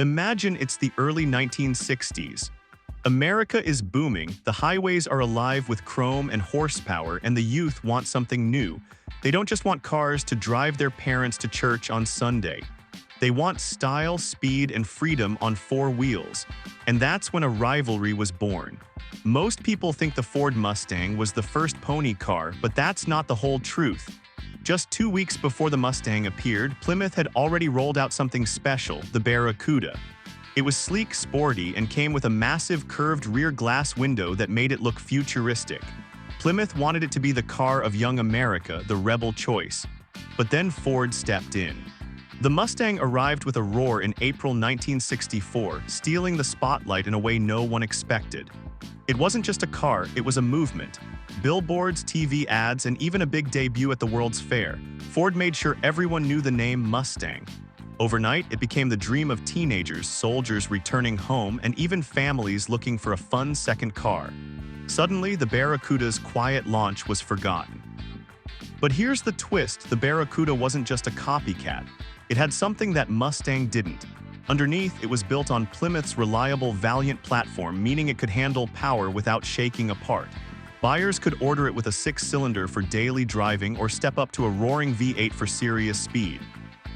Imagine it's the early 1960s. America is booming, the highways are alive with chrome and horsepower, and the youth want something new. They don't just want cars to drive their parents to church on Sunday. They want style, speed, and freedom on four wheels. And that's when a rivalry was born. Most people think the Ford Mustang was the first pony car, but that's not the whole truth. Just 2 weeks before the Mustang appeared, Plymouth had already rolled out something special, the Barracuda. It was sleek, sporty, and came with a massive curved rear glass window that made it look futuristic. Plymouth wanted it to be the car of young America, the rebel choice. But then Ford stepped in. The Mustang arrived with a roar in April 1964, stealing the spotlight in a way no one expected. It wasn't just a car, it was a movement. Billboards, TV ads, and even a big debut at the World's Fair. Ford made sure everyone knew the name Mustang. Overnight, it became the dream of teenagers, soldiers returning home, and even families looking for a fun second car. Suddenly, the Barracuda's quiet launch was forgotten. But here's the twist: the Barracuda wasn't just a copycat. It had something that Mustang didn't. Underneath, it was built on Plymouth's reliable Valiant platform, meaning it could handle power without shaking apart. Buyers could order it with a 6-cylinder for daily driving or step up to a roaring V8 for serious speed.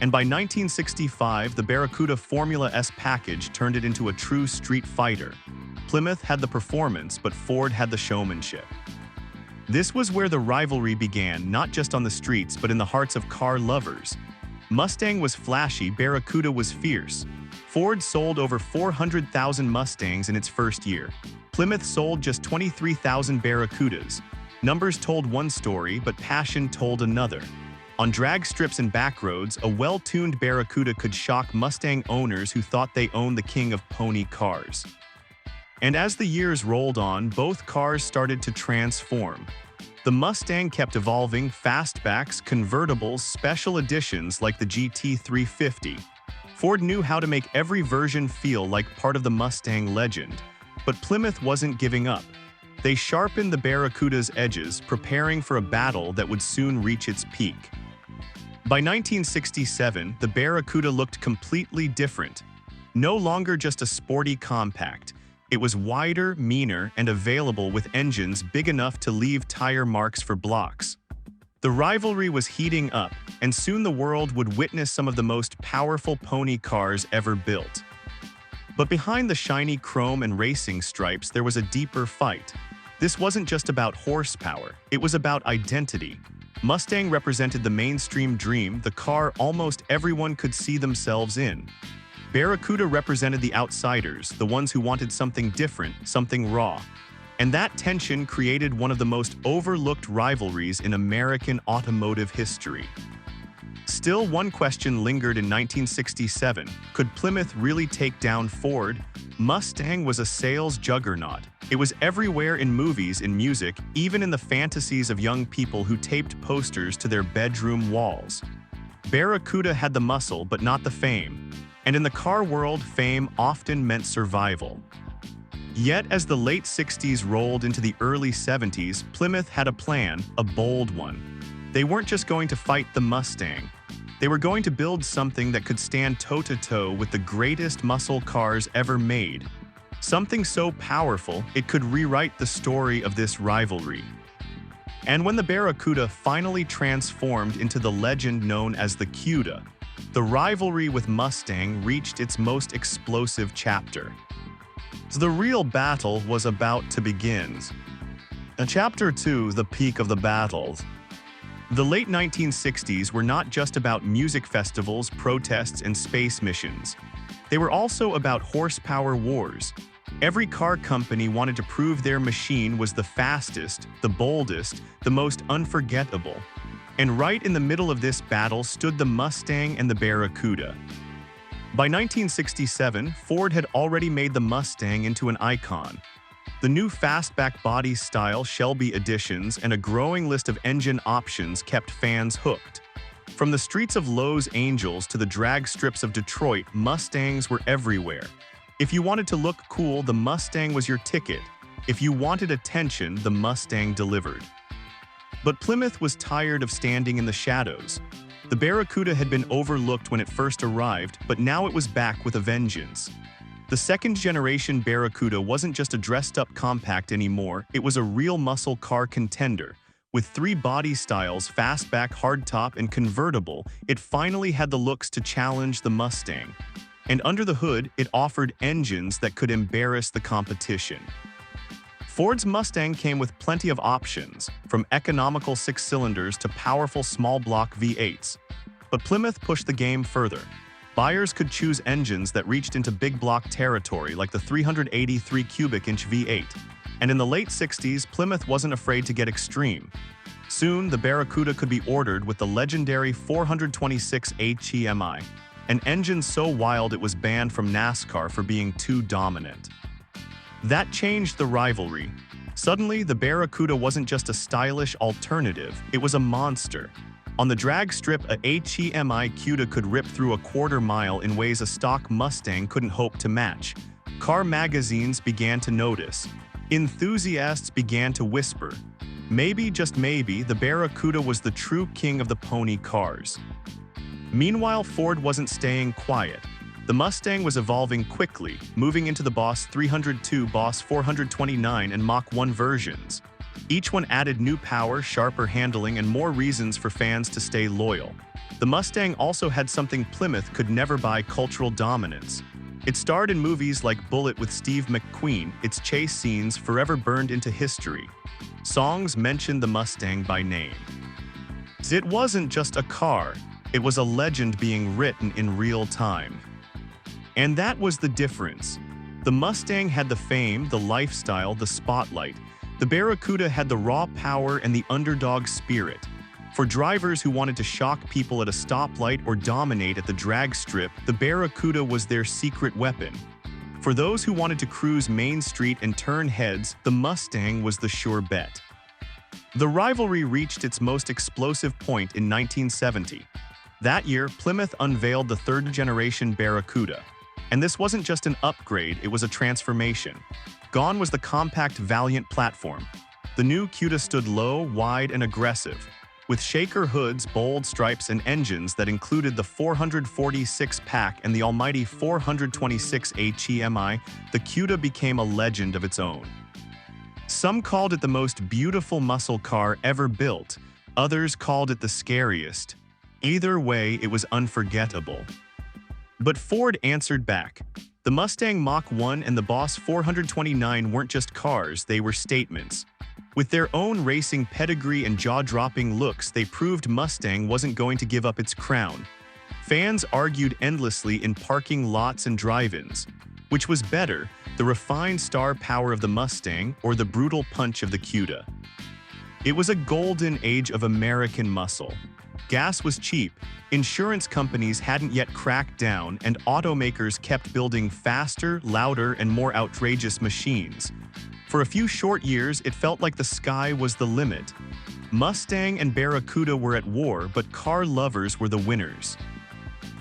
And by 1965, the Barracuda Formula S package turned it into a true street fighter. Plymouth had the performance, but Ford had the showmanship. This was where the rivalry began, not just on the streets, but in the hearts of car lovers. Mustang was flashy, Barracuda was fierce. Ford sold over 400,000 Mustangs in its first year. Plymouth sold just 23,000 Barracudas. Numbers told one story, but passion told another. On drag strips and back roads, a well-tuned Barracuda could shock Mustang owners who thought they owned the king of pony cars. And as the years rolled on, both cars started to transform. The Mustang kept evolving: fastbacks, convertibles, special editions like the GT350. Ford knew how to make every version feel like part of the Mustang legend. But Plymouth wasn't giving up. They sharpened the Barracuda's edges, preparing for a battle that would soon reach its peak. By 1967, the Barracuda looked completely different. No longer just a sporty compact. It was wider, meaner, and available with engines big enough to leave tire marks for blocks. The rivalry was heating up, and soon the world would witness some of the most powerful pony cars ever built. But behind the shiny chrome and racing stripes, there was a deeper fight. This wasn't just about horsepower, it was about identity. Mustang represented the mainstream dream, the car almost everyone could see themselves in. Barracuda represented the outsiders, the ones who wanted something different, something raw. And that tension created one of the most overlooked rivalries in American automotive history. Still, one question lingered in 1967. Could Plymouth really take down Ford? Mustang was a sales juggernaut. It was everywhere in movies, in music, even in the fantasies of young people who taped posters to their bedroom walls. Barracuda had the muscle, but not the fame. And in the car world, fame often meant survival. Yet, as the late 60s rolled into the early 70s, Plymouth had a plan, a bold one. They weren't just going to fight the Mustang. They were going to build something that could stand toe-to-toe with the greatest muscle cars ever made. Something so powerful, it could rewrite the story of this rivalry. And when the Barracuda finally transformed into the legend known as the Cuda, the rivalry with Mustang reached its most explosive chapter. So the real battle was about to begin. In Chapter 2, the peak of the battles. The late 1960s were not just about music festivals, protests, and space missions. They were also about horsepower wars. Every car company wanted to prove their machine was the fastest, the boldest, the most unforgettable. And right in the middle of this battle stood the Mustang and the Barracuda. By 1967, Ford had already made the Mustang into an icon. The new fastback body style, Shelby editions, and a growing list of engine options kept fans hooked. From the streets of Los Angeles to the drag strips of Detroit, Mustangs were everywhere. If you wanted to look cool, the Mustang was your ticket. If you wanted attention, the Mustang delivered. But Plymouth was tired of standing in the shadows. The The Barracuda had been overlooked when it first arrived, but now it was back with a vengeance. The second-generation Barracuda wasn't just a dressed-up compact anymore, it was a real muscle car contender. With 3 body styles, fastback, hardtop, and convertible, it finally had the looks to challenge the Mustang. And under the hood, it offered engines that could embarrass the competition. Ford's Mustang came with plenty of options, from economical 6-cylinders to powerful small-block V8s. But Plymouth pushed the game further. Buyers could choose engines that reached into big-block territory like the 383 cubic-inch V8. And in the late 60s, Plymouth wasn't afraid to get extreme. Soon, the Barracuda could be ordered with the legendary 426 HEMI, an engine so wild it was banned from NASCAR for being too dominant. That changed the rivalry. Suddenly, the Barracuda wasn't just a stylish alternative, it was a monster. On the drag strip, a HEMI Cuda could rip through a quarter-mile in ways a stock Mustang couldn't hope to match. Car magazines began to notice. Enthusiasts began to whisper. Maybe, just maybe, the Barracuda was the true king of the pony cars. Meanwhile, Ford wasn't staying quiet. The Mustang was evolving quickly, moving into the Boss 302, Boss 429, and Mach 1 versions. Each one added new power, sharper handling, and more reasons for fans to stay loyal. The Mustang also had something Plymouth could never buy: cultural dominance. It starred in movies like Bullitt with Steve McQueen, its chase scenes forever burned into history. Songs mentioned the Mustang by name. It wasn't just a car, it was a legend being written in real time. And that was the difference. The Mustang had the fame, the lifestyle, the spotlight. The Barracuda had the raw power and the underdog spirit. For drivers who wanted to shock people at a stoplight or dominate at the drag strip, the Barracuda was their secret weapon. For those who wanted to cruise Main Street and turn heads, the Mustang was the sure bet. The rivalry reached its most explosive point in 1970. That year, Plymouth unveiled the third-generation Barracuda. And this wasn't just an upgrade, it was a transformation. Gone was the compact Valiant platform. The new Cuda stood low, wide, and aggressive. With shaker hoods, bold stripes, and engines that included the 446-pack and the almighty 426 HEMI, the Cuda became a legend of its own. Some called it the most beautiful muscle car ever built, others called it the scariest. Either way, it was unforgettable. But Ford answered back. The Mustang Mach 1 and the Boss 429 weren't just cars, they were statements. With their own racing pedigree and jaw-dropping looks, they proved Mustang wasn't going to give up its crown. Fans argued endlessly in parking lots and drive-ins. Which was better, the refined star power of the Mustang or the brutal punch of the Cuda? It was a golden age of American muscle. Gas was cheap, insurance companies hadn't yet cracked down, and automakers kept building faster, louder, and more outrageous machines. For a few short years, it felt like the sky was the limit. Mustang and Barracuda were at war, but car lovers were the winners.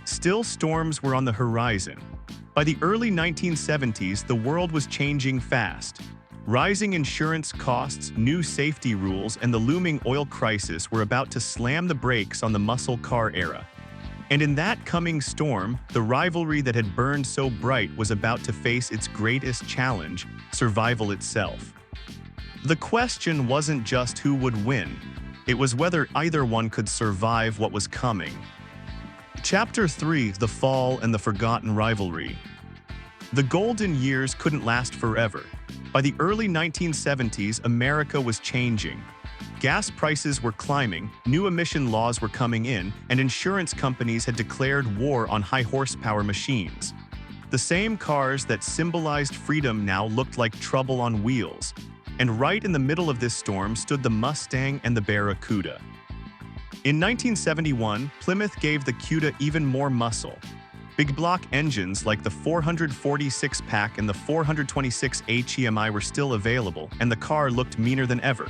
Still, storms were on the horizon. By the early 1970s, the world was changing fast. Rising insurance costs, new safety rules, and the looming oil crisis were about to slam the brakes on the muscle car era. And in that coming storm, the rivalry that had burned so bright was about to face its greatest challenge: survival itself. The question wasn't just who would win, it was whether either one could survive what was coming. Chapter 3: The Fall and the Forgotten Rivalry. The golden years couldn't last forever. By the early 1970s, America was changing. Gas prices were climbing, new emission laws were coming in, and insurance companies had declared war on high-horsepower machines. The same cars that symbolized freedom now looked like trouble on wheels. And right in the middle of this storm stood the Mustang and the Barracuda. In 1971, Plymouth gave the Cuda even more muscle. Big block engines like the 446-pack and the 426 HEMI were still available, and the car looked meaner than ever.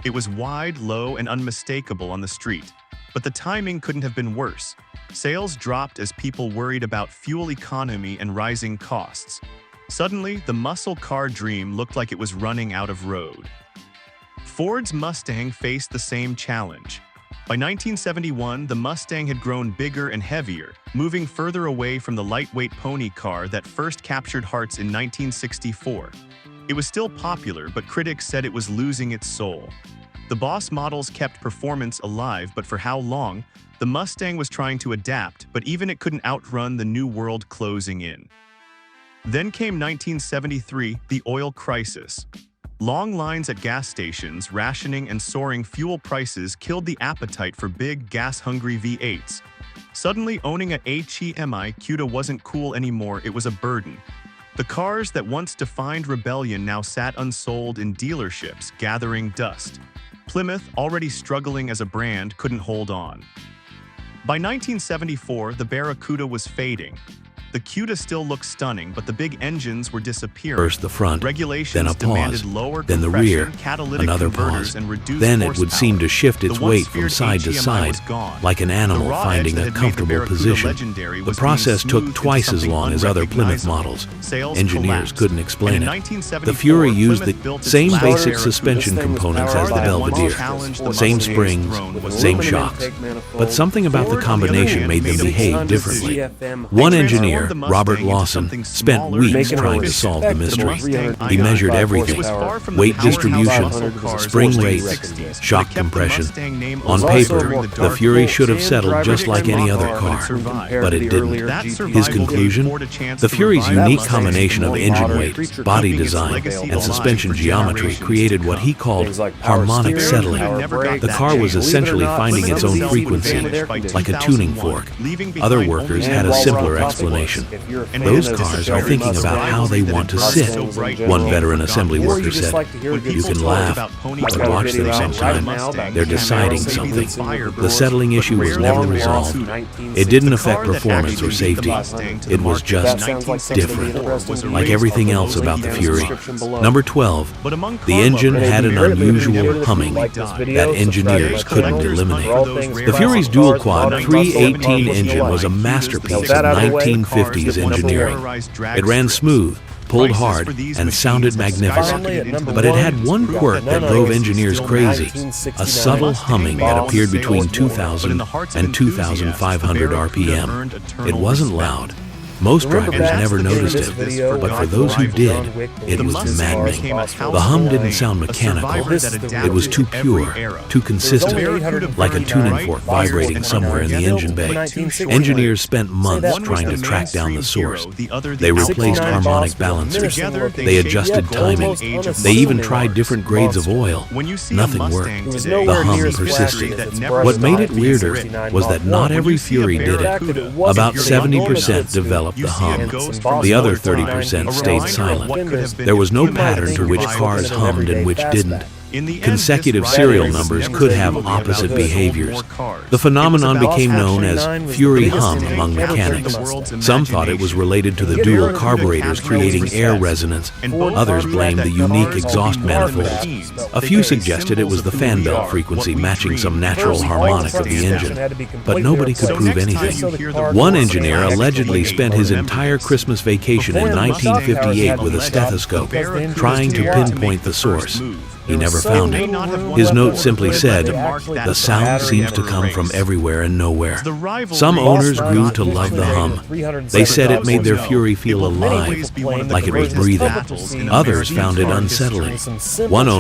It was wide, low, and unmistakable on the street. But the timing couldn't have been worse. Sales dropped as people worried about fuel economy and rising costs. Suddenly, the muscle car dream looked like it was running out of road. Ford's Mustang faced the same challenge. By 1971, the Mustang had grown bigger and heavier, moving further away from the lightweight pony car that first captured hearts in 1964. It was still popular, but critics said it was losing its soul. The boss models kept performance alive, but for how long? The Mustang was trying to adapt, but even it couldn't outrun the new world closing in. Then came 1973, the oil crisis. Long lines at gas stations, rationing, and soaring fuel prices killed the appetite for big, gas-hungry V8s. Suddenly, owning a HEMI Cuda wasn't cool anymore, it was a burden. The cars that once defined rebellion now sat unsold in dealerships, gathering dust. Plymouth, already struggling as a brand, couldn't hold on. By 1974, the Barracuda was fading. The Cuda still looked stunning, but the big engines were disappearing. First the front, Regulations then a demanded pause, lower then the compression, rear, catalytic another converters, pause. and reduced Then it would horsepower. seem to shift its The once weight from feared side to HEMI side, was gone. like an animal The raw finding edge that a had made the comfortable Barracuda position. legendary The was being process took smoothed twice into as something long as other Plymouth unrecognizable. models. Sales Engineers collapsed. couldn't explain And in it. 1974, The Fury used Plymouth the built its same last basic Barracuda. suspension components as the Car that once Belvedere, challenged the same Mustang's springs, throne was same limited. shocks. But something about the Ford, on the other combination hand, made them made a behave bold differently. decision. One They engineer, transformed the Mustang Robert into Lawson, something spent smaller weeks and trying more to solve the mystery. Mustang He measured Ion. everything: It was far from the weight powerhouse distribution, muscle cars spring of the rate, 60s, shock but it kept the compression. Mustang name On alive paper, during the dark Fury years. should have settled just like any other But car, it survived. but it didn't. That His survival gave conclusion? Ford a chance The to Fury's revive unique Mustang's combination of modern engine model, weight, keeping body its design, legacy and alive suspension for geometry generations created to what come. he called Things like power harmonic steering, settling. power brake. The car was essentially finding its own frequency, like a tuning fork. Other workers had a simpler explanation. Those cars are thinking about how they want to sit. One veteran assembly worker said, "You can laugh, but watch them sometime. They're deciding something." The settling issue was never resolved. It didn't affect performance or safety. It was just different, like everything else about the Fury. Number 12. The engine had an unusual humming that engineers couldn't eliminate. The Fury's dual-quad 318 engine was a masterpiece of 1950s engineering. It ran smooth, pulled hard, and sounded magnificent. But it had one quirk that drove engineers crazy: a subtle humming that appeared between 2,000 and 2,500 RPM. It wasn't loud. Most drivers never noticed it, but for those who did, it was maddening. The hum didn't sound mechanical. It was too pure, too consistent, like a tuning fork vibrating somewhere in the engine bay. Engineers spent months trying to track down the source. They replaced harmonic balancers. They adjusted timing. They even tried different grades of oil. Nothing worked. The hum persisted. What made it weirder was that not every Fury did it. About 70% developed the hum. The other 30% stayed silent. There was no pattern to which cars hummed and which didn't. Consecutive serial numbers could have opposite behaviors. The phenomenon became known as Fury hum among mechanics. Some thought it was related to the dual carburetors creating air resonance. Others blamed the unique exhaust manifolds. A few suggested it was the fan belt frequency matching some natural harmonic of the engine. But nobody could prove anything. One engineer allegedly spent his entire Christmas vacation in 1958 with a stethoscope, trying to pinpoint the source. He never found it. His note simply said, "The sound seems to come from everywhere and nowhere." Some owners grew to love the hum. They said it made their Fury feel alive, like it was breathing. Others found it unsettling. One owner